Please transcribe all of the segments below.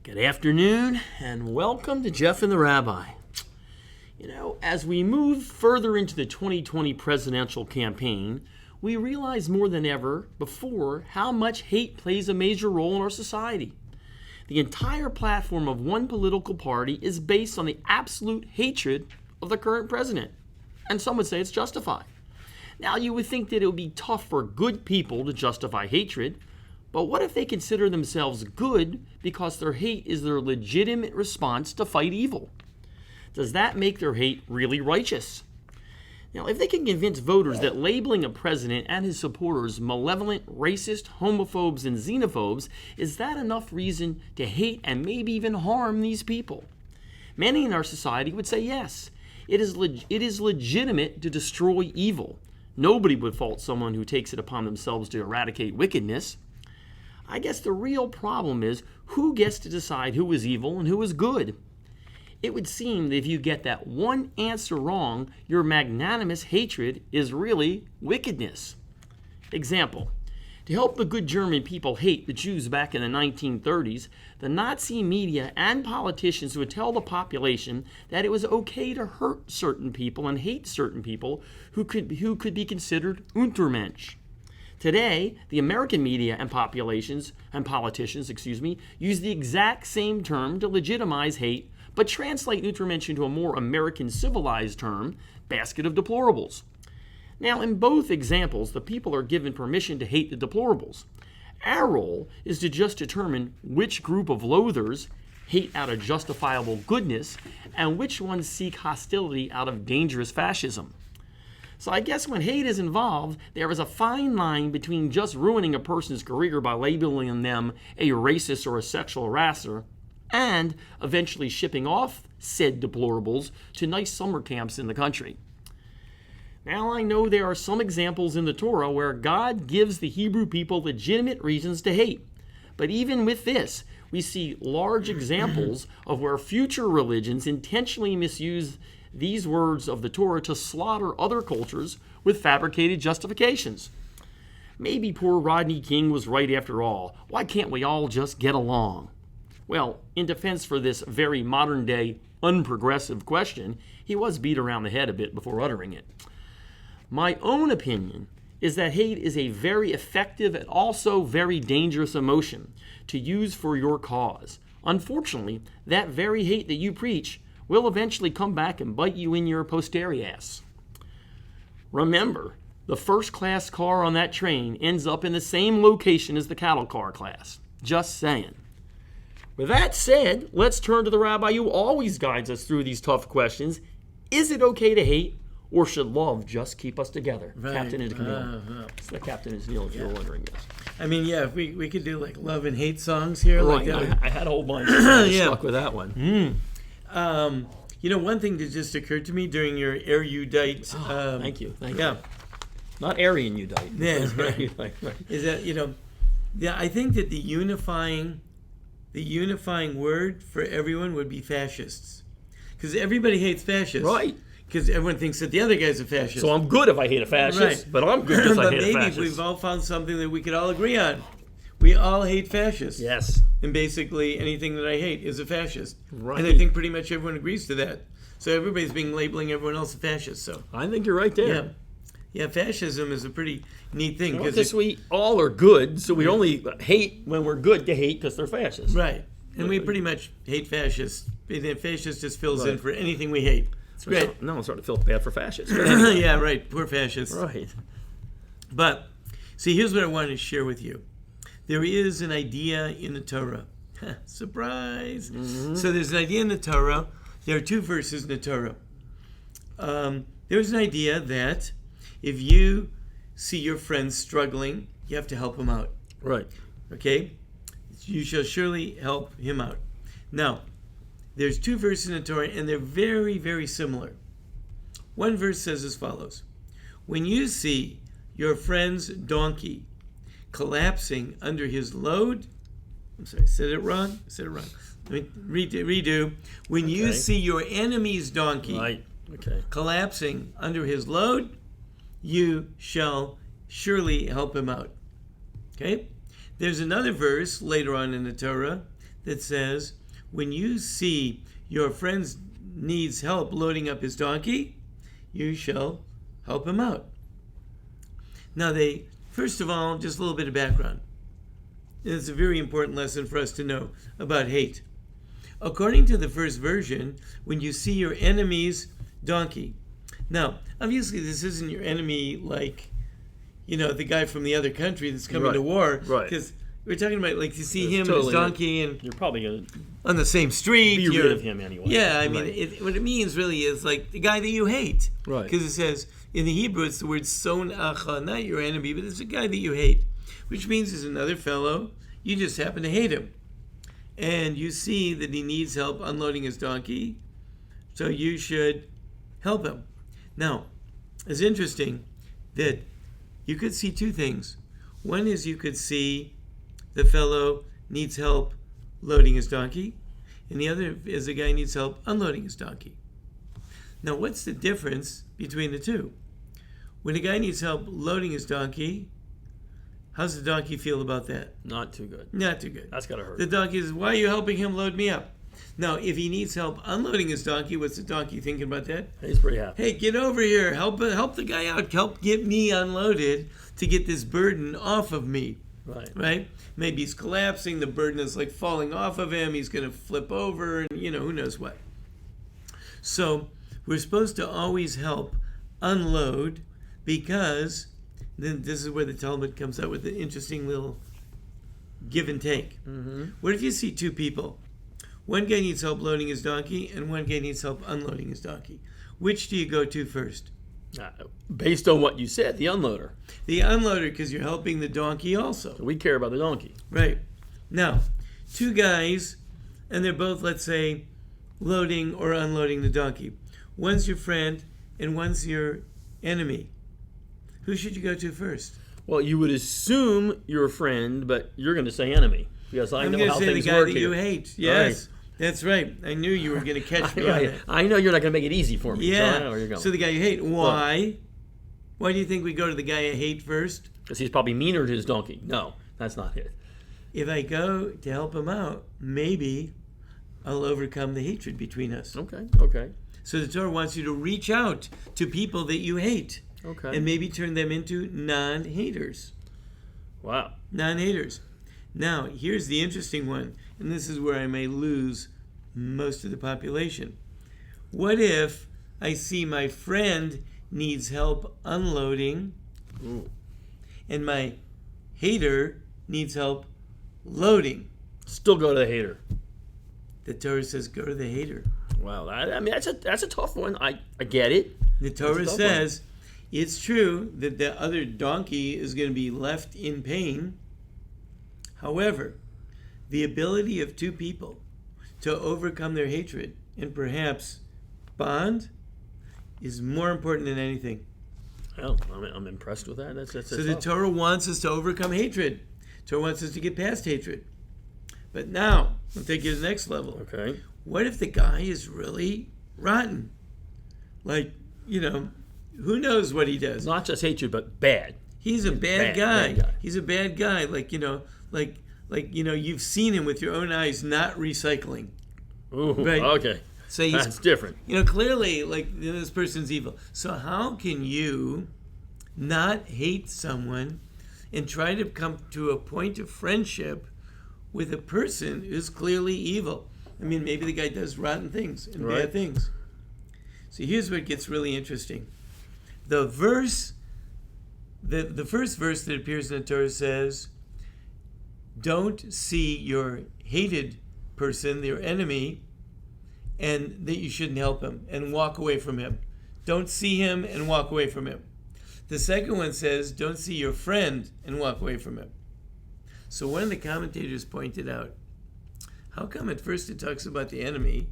Good afternoon, and welcome to Jeff and the Rabbi. As we move further into the 2020 presidential campaign, we realize more than ever before how much hate plays a major role in our society. The entire platform of one political party is based on the absolute hatred of the current president, and some would say it's justified. Now, you would think that it would be tough for good people to justify hatred, but what if they consider themselves good because their hate is their legitimate response to fight evil? Does that make their hate really righteous? Now, if they can convince voters that labeling a president and his supporters malevolent, racist, homophobes, and xenophobes, is that enough reason to hate and maybe even harm these people? Many in our society would say yes. It is legitimate to destroy evil. Nobody would fault someone who takes it upon themselves to eradicate wickedness. I guess the real problem is who gets to decide who is evil and who is good. It would seem that if you get that one answer wrong, your magnanimous hatred is really wickedness. Example, to help the good German people hate the Jews back in the 1930s, the Nazi media and politicians would tell the population that it was okay to hurt certain people and hate certain people who could be considered Untermensch. Today, the American media and politicians, use the exact same term to legitimize hate, but translate Untermensch into a more American civilized term, basket of deplorables. Now, in both examples, the people are given permission to hate the deplorables. Our role is to just determine which group of loathers hate out of justifiable goodness and which ones seek hostility out of dangerous fascism. So I guess when hate is involved, there is a fine line between just ruining a person's career by labeling them a racist or a sexual harasser and eventually shipping off said deplorables to nice summer camps in the country. Now, I know there are some examples in the Torah where God gives the Hebrew people legitimate reasons to hate. But even with this, we see large examples of where future religions intentionally misuse these words of the Torah to slaughter other cultures with fabricated justifications. Maybe poor Rodney King was right after all. Why can't we all just get along? Well, in defense for this very modern-day, unprogressive question, he was beat around the head a bit before uttering it. My own opinion is that hate is a very effective and also very dangerous emotion to use for your cause. Unfortunately, that very hate that you preach will eventually come back and bite you in your posterior. Remember, the first-class car on that train ends up in the same location as the cattle car class. Just saying. With that said, let's turn to the rabbi who always guides us through these tough questions. Is it okay to hate, or should love just keep us together? Right. Captain is Camille. It's the Captain is Neil, if you're wondering this. I mean, yeah, if we could do like love and hate songs here. Right, like I had a whole bunch. I Yeah. stuck with that one. One thing that just occurred to me during your erudite. Thank you. Yeah, Not Aryan Udite. Yeah, right. right. is that I think that the unifying word for everyone would be fascists, because everybody hates fascists. Right. Because everyone thinks that the other guy's a fascist. So I'm good if I hate a fascist, Right. but I'm good if I but hate a maybe fascist. we've all found something that we could all agree on. We all hate fascists. Yes. And basically anything that I hate is a fascist. Right. And I think pretty much everyone agrees to that. So everybody's labeling everyone else a fascist. So I think you're right there. yeah, fascism is a pretty neat thing. Because we all are good, so we only hate when we're good to hate because they're fascists. Right. And we pretty much hate fascists. And fascist just fills in for anything we hate. It's great. No one's starting to feel bad for fascists. But anyway. Yeah, right. Poor fascists. Right. But, see, here's what I wanted to share with you. There is an idea in the Torah. Surprise! Mm-hmm. So there's an idea in the Torah. There are two verses in the Torah. There's an idea that if you see your friend struggling, you have to help him out. Right. Okay? You shall surely help him out. Now, there's two verses in the Torah, and they're very, very similar. One verse says as follows. When you see your friend's donkey collapsing under his load, I'm sorry, said it wrong? Let me redo. When you see your enemy's donkey collapsing under his load, you shall surely help him out. Okay? There's another verse later on in the Torah that says, when you see your friend needs help loading up his donkey, you shall help him out. Now first of all, just a little bit of background. It's a very important lesson for us to know about hate. According to the first version, when you see your enemy's donkey. Now, obviously this isn't your enemy like, the guy from the other country that's coming to war. Right. Because we're talking about like you see him and his donkey and you're probably going to on the same street. be rid of him anyway. Yeah, I mean, Right. what it means really is like the guy that you hate. Right. Because it says, in the Hebrew, it's the word son acha, not your enemy, but it's a guy that you hate. Which means there's another fellow, you just happen to hate him. And you see that he needs help unloading his donkey, so you should help him. Now, it's interesting that you could see two things. One is you could see the fellow needs help loading his donkey, and the other is the guy needs help unloading his donkey. Now, what's the difference between the two? When a guy needs help loading his donkey, how's the donkey feel about that? Not too good. Not too good. That's got to hurt. The donkey says, why are you helping him load me up? Now, if he needs help unloading his donkey, what's the donkey thinking about that? He's pretty happy. Hey, get over here. Help the guy out. Help get me unloaded to get this burden off of me. Right? Maybe he's collapsing. The burden is like falling off of him. He's going to flip over and, who knows what. So we're supposed to always help unload because then this is where the Talmud comes out with the interesting little give and take. Mm-hmm. What if you see two people? One guy needs help loading his donkey and one guy needs help unloading his donkey. Which do you go to first? Based on what you said, the unloader. The unloader, because you're helping the donkey also. So we care about the donkey. Right. Now, two guys, and they're both, let's say, loading or unloading the donkey. One's your friend and one's your enemy. Who should you go to first? Well, you would assume you're a friend, but you're going to say enemy. Because I know how things work. I'm going to say the guy that here. you hate. Yes. Right. That's right. I knew you were going to catch me on that. I know you're not going to make it easy for me. Yeah. So I know where you're going. So the guy you hate. Why? Why do you think we go to the guy I hate first? Because he's probably meaner to his donkey. No, that's not it. If I go to help him out, maybe I'll overcome the hatred between us. Okay. So the Torah wants you to reach out to people that you hate. Okay. And maybe turn them into non-haters. Wow. Non-haters. Now, here's the interesting one, and this is where I may lose most of the population. What if I see my friend needs help unloading, and my hater needs help loading? Still go to the hater. The Torah says go to the hater. Wow, that's a tough one. I get it. The Torah says it's true that the other donkey is going to be left in pain. However, the ability of two people to overcome their hatred and perhaps bond is more important than anything. Well, I'm impressed with that. That's so the Torah wants us to overcome hatred. The Torah wants us to get past hatred. But now, I'll take you to the next level. Okay. What if the guy is really rotten? Like, who knows what he does? Not just hatred, but bad. He's a bad guy. He's a bad guy. Like, you've seen him with your own eyes not recycling. Ooh, right? Okay. So that's different. Clearly, this person's evil. So how can you not hate someone and try to come to a point of friendship with a person who's clearly evil? I mean, maybe the guy does rotten things and bad things. So here's what gets really interesting. The verse, the first verse that appears in the Torah says, don't see your hated person, your enemy, and that you shouldn't help him and walk away from him. Don't see him and walk away from him. The second one says, don't see your friend and walk away from him. So one of the commentators pointed out, how come at first it talks about the enemy,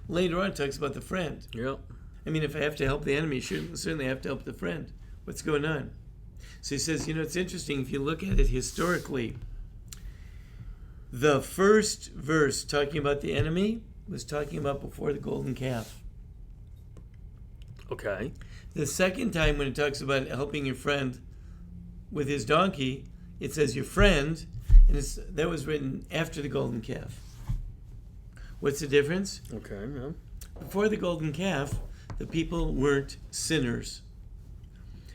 later on it talks about the friend? Yep. I mean, if I have to help the enemy, certainly I have to help the friend. What's going on? So he says, it's interesting, if you look at it historically, the first verse talking about the enemy was talking about before the golden calf. Okay. The second time when it talks about helping your friend with his donkey, it says your friend, and that was written after the golden calf. What's the difference? Okay, yeah. Before the golden calf, the people weren't sinners.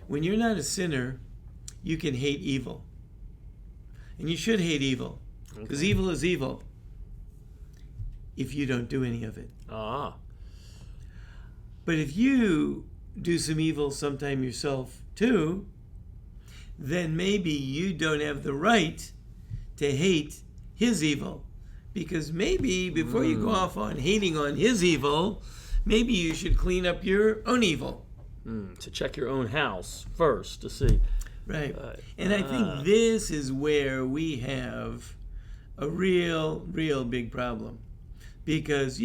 When you're not a sinner, you can hate evil. And you should hate evil. Because evil is evil if you don't do any of it. Ah. But if you do some evil sometime yourself too, then maybe you don't have the right to hate his evil. Because maybe before you go off on hating on his evil, maybe you should clean up your own evil. To check your own house first to see. Right. And I think this is where we have a real big problem. Because,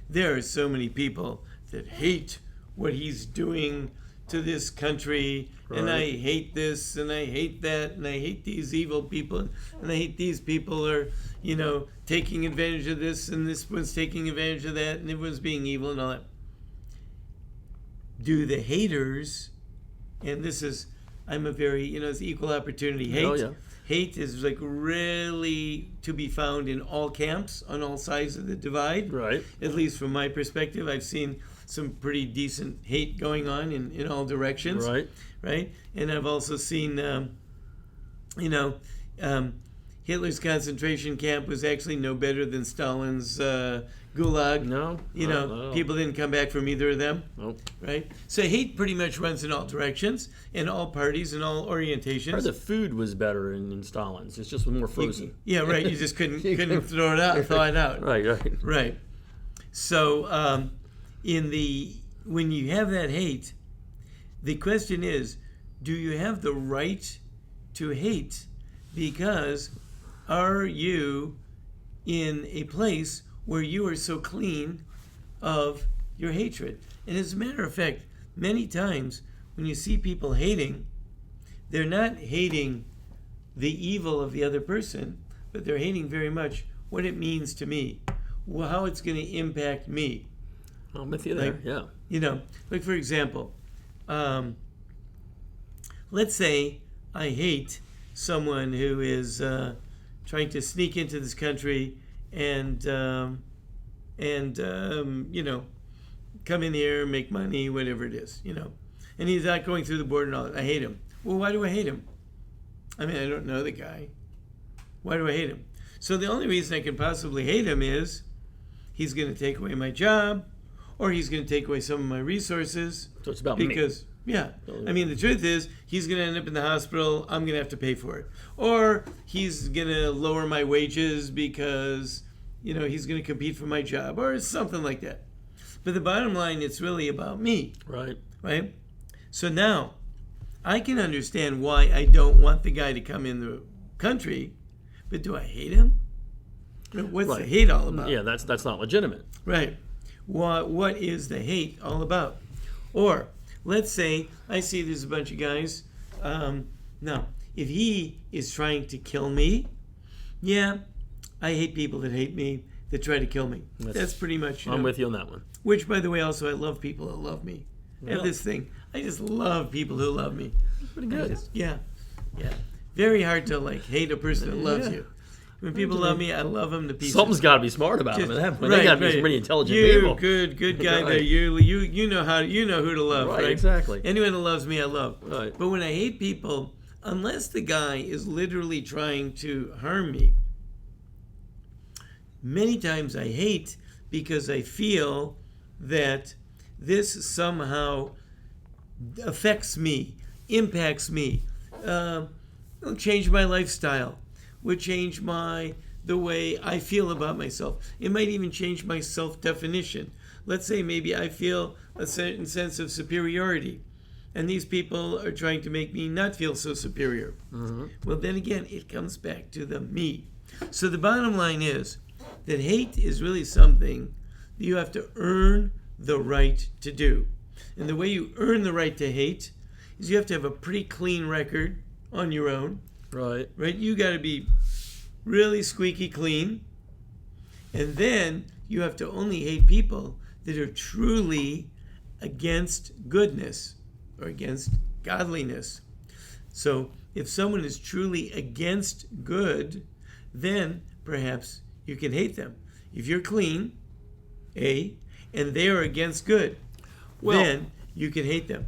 there are so many people that hate what he's doing to this country, and I hate this, and I hate that, and I hate these evil people, and I hate these people are, taking advantage of this, and this one's taking advantage of that, and everyone's being evil and all that. Do the haters, and this is, I'm a very, it's equal opportunity hate. Oh, yeah. Hate is like really to be found in all camps, on all sides of the divide. Right. At least from my perspective, I've seen some pretty decent hate going on in all directions. Right. Right. And I've also seen, Hitler's concentration camp was actually no better than Stalin's gulag. No. People didn't come back from either of them. Nope. Right? So hate pretty much runs in all directions, in all parties, in all orientations. The food was better in Stalin's. It's just more frozen. Yeah, right. You just couldn't throw it out. Right. Right. So when you have that hate, the question is, do you have the right to hate? Because are you in a place where you are so clean of your hatred? And as a matter of fact, many times when you see people hating, they're not hating the evil of the other person, but they're hating very much what it means to me, how it's going to impact me. I'm with you there, yeah. Like for example, let's say I hate someone who is trying to sneak into this country and come in here, make money, whatever it is, and he's not going through the border and all that. I hate him. Well, why do I hate him? I mean, I don't know the guy. Why do I hate him? So the only reason I can possibly hate him is he's going to take away my job, or he's going to take away some of my resources. So it's about because, me. Yeah. I mean, the truth is, he's going to end up in the hospital. I'm going to have to pay for it. Or he's going to lower my wages because, he's going to compete for my job, or something like that. But the bottom line, it's really about me. Right. Right? So now, I can understand why I don't want the guy to come in the country, but do I hate him? What's the hate all about? Yeah, that's not legitimate. Right. What is the hate all about? Or let's say I see there's a bunch of guys. Now, if he is trying to kill me, yeah, I hate people that hate me, that try to kill me. That's pretty much. I'm with you on that one. Which, by the way, also I love people that love me. I have this thing. I just love people who love me. Pretty good. Yeah. Very hard to hate a person that loves you. When people love me, I love them to pieces. Something's got to be smart about them. They got to be some pretty intelligent people. Good guy there. You know who to love, right? Exactly. Anyone that loves me, I love. Right. But when I hate people, unless the guy is literally trying to harm me, many times I hate because I feel that this somehow affects me, impacts me, will change my lifestyle, would change the way I feel about myself. It might even change my self-definition. Let's say maybe I feel a certain sense of superiority, and these people are trying to make me not feel so superior. Mm-hmm. Well, then again, it comes back to the me. So the bottom line is that hate is really something that you have to earn the right to do. And the way you earn the right to hate is you have to have a pretty clean record on your own. Right. You got to be really squeaky clean. And then you have to only hate people that are truly against goodness or against godliness. So if someone is truly against good, then perhaps you can hate them. if you're clean, and they are against good, Well, then you can hate them.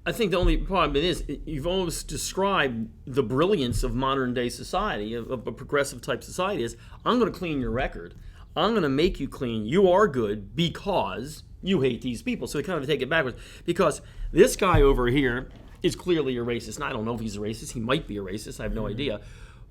I think the only problem is you've almost described the brilliance of modern day society, of a progressive type society, is I'm going to clean your record. I'm going to make you clean. You are good because you hate these people. So we kind of take it backwards. Because this guy over here is clearly a racist. And I don't know if he's a racist. He might be a racist. I have no idea.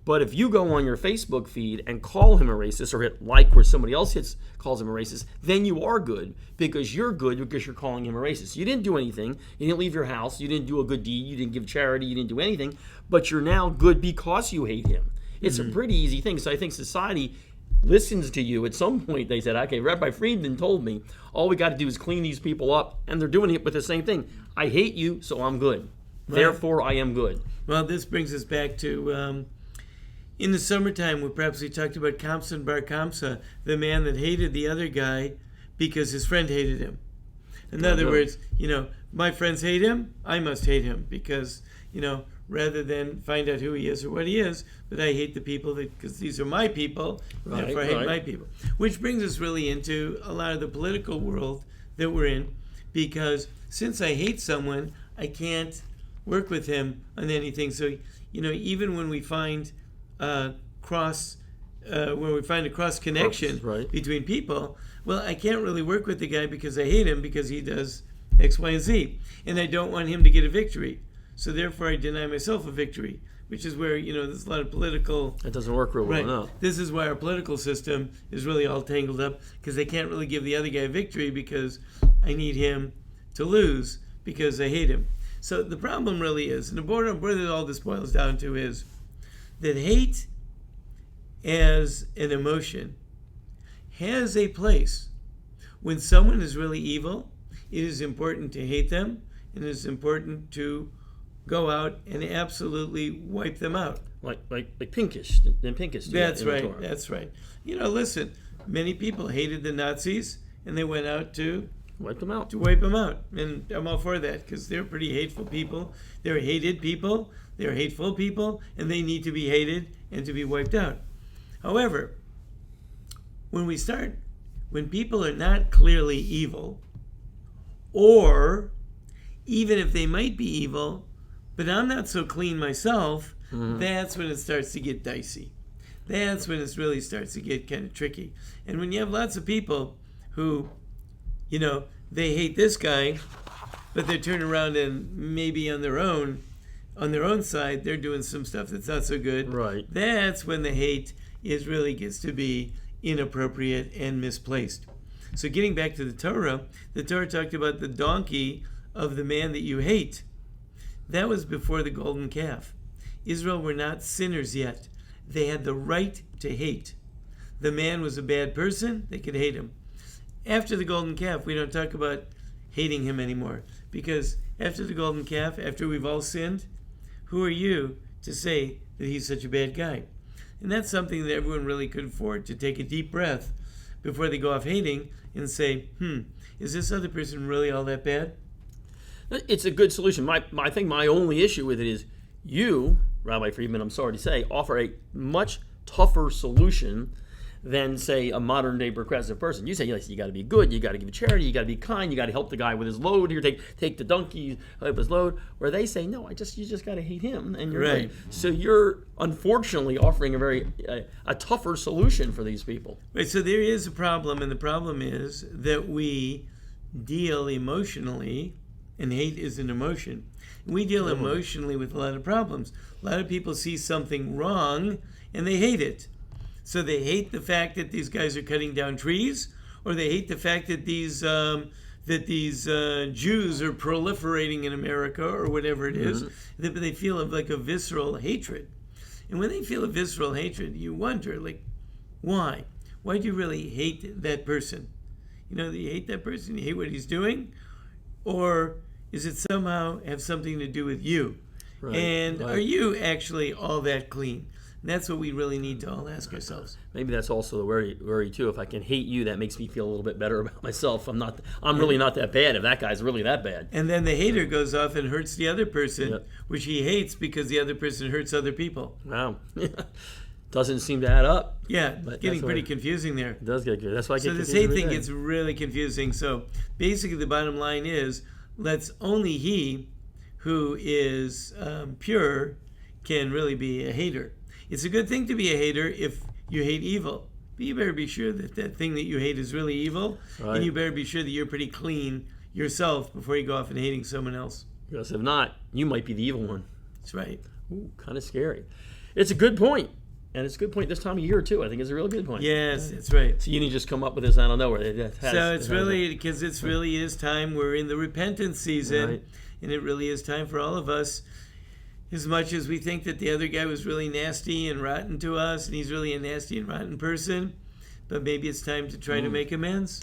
But if you go on your Facebook feed and call him a racist or hit like where somebody else calls him a racist, then you are good because you're calling him a racist. You didn't do anything. You didn't leave your house. You didn't do a good deed. You didn't give charity. You didn't do anything. But you're now good because you hate him. It's a pretty easy thing. So I think society listens to you. At some point they said, okay, Rabbi Friedman told me all we got to do is clean these people up, and they're doing it with the same thing. I hate you, so I'm good. Right. Therefore, I am good. Well, this brings us back to in the summertime, where perhaps we talked about Kamsa Bar Kamsa, the man that hated the other guy because his friend hated him. In other words, my friends hate him, I must hate him because, rather than find out who he is or what he is, but I hate the people because these are my people, therefore I hate my people. Which brings us really into a lot of the political world that we're in, because since I hate someone, I can't work with him on anything. So, even when we find a cross connection between people, well, I can't really work with the guy because I hate him because he does X, Y, and Z, and I don't want him to get a victory. So therefore, I deny myself a victory, which is where there's a lot of political. That doesn't work real well. No. This is why our political system is really all tangled up because they can't really give the other guy a victory because I need him to lose because I hate him. So the problem really is, and where all this boils down to is that hate as an emotion has a place. When someone is really evil, it is important to hate them, and it is important to go out and absolutely wipe them out. Like Pinkish. That's right. That's right. Listen, many people hated the Nazis, and they went out to wipe them out. And I'm all for that because they're pretty hateful people. They're hated people. They're hateful people, and they need to be hated and to be wiped out. However, when people are not clearly evil, or even if they might be evil, but I'm not so clean myself, that's when it starts to get dicey. That's when it really starts to get kind of tricky. And when you have lots of people who, they hate this guy, but they turn around and maybe on their own side, they're doing some stuff that's not so good. Right. That's when the hate really gets to be inappropriate and misplaced. So getting back to the Torah talked about the donkey of the man that you hate. That was before the golden calf. Israel were not sinners yet. They had the right to hate. The man was a bad person, they could hate him. After the golden calf, we don't talk about hating him anymore. Because after the golden calf, after we've all sinned, who are you to say that he's such a bad guy? And that's something that everyone really could afford, to take a deep breath before they go off hating and say, is this other person really all that bad? It's a good solution. I think my only issue with it is you, Rabbi Friedman, I'm sorry to say, offer a much tougher solution than, say, a modern-day progressive person. You say, you got to be good, you got to give charity, you got to be kind, you got to help the guy with his load. Here, take the donkey, help his load. Where they say, no, you just got to hate him, and you're right. So you're unfortunately offering a tougher solution for these people. Right. So there is a problem, and the problem is that we deal emotionally, and hate is an emotion. We deal emotionally with a lot of problems. A lot of people see something wrong, and they hate it. So they hate the fact that these guys are cutting down trees, or they hate the fact that these Jews are proliferating in America, or whatever it is. They feel like a visceral hatred. And when they feel a visceral hatred, you wonder, why? Why do you really hate that person? You hate that person, you hate what he's doing? Or is it somehow have something to do with you? Right, and are you actually all that clean? And that's what we really need to all ask ourselves. Maybe that's also the worry too. If I can hate you, that makes me feel a little bit better about myself. I'm really not that bad if that guy's really that bad. And then the hater goes off and hurts the other person, which he hates because the other person hurts other people. Wow. Doesn't seem to add up. Yeah, But getting that's pretty what- confusing there. It does get good. That's why I get So this confused hate every thing day. gets really confusing. So basically, the bottom line is, let's only he who is pure can really be a hater. It's a good thing to be a hater if you hate evil. But you better be sure that that thing that you hate is really evil. Right. And you better be sure that you're pretty clean yourself before you go off and hating someone else. Because if not, you might be the evil one. That's right. Ooh, kind of scary. It's a good point. And it's a good point this time of year, too. I think it's a real good point. Yes, that's right. So you didn't just come up with this out of nowhere. So it's really, because it's really is time. We're in the repentance season. Right. And it really is time for all of us. As much as we think that the other guy was really nasty and rotten to us, and he's really a nasty and rotten person, but maybe it's time to try to make amends.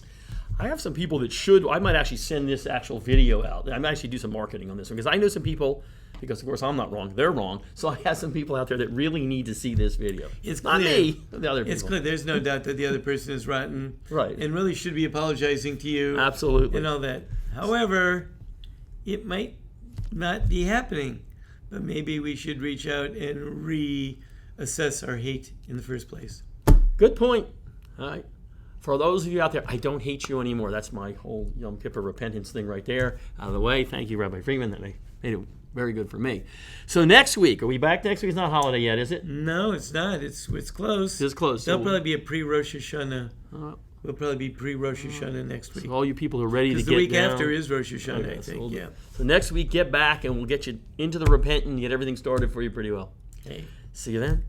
I have some people that should. I might actually send this actual video out. I might actually do some marketing on this one because I know some people. Because of course I'm not wrong; they're wrong. So I have some people out there that really need to see this video. It's not clear. me, the other people. It's clear. There's no doubt that the other person is rotten, Right. and really should be apologizing to you, Absolutely. and all that. However, it might not be happening, but maybe we should reach out and reassess our hate in the first place. Good point. All right. For those of you out there, I don't hate you anymore. That's my whole Yom Kippur repentance thing right there. Out of the way. Thank you, Rabbi Friedman. That made it very good for me. So next week, are we back next week? It's not holiday yet, is it? No, it's not. It's close. It's close. There'll So, probably be a pre-Rosh Hashanah. uh, We'll probably be pre-Rosh Hashanah next week. so all you people who are ready to Because get the week down, after is Rosh Hashanah, Okay, I so think. we'll- Yeah. So next week, get back and we'll get you into the repent and get everything started for you pretty well. Okay. See you then.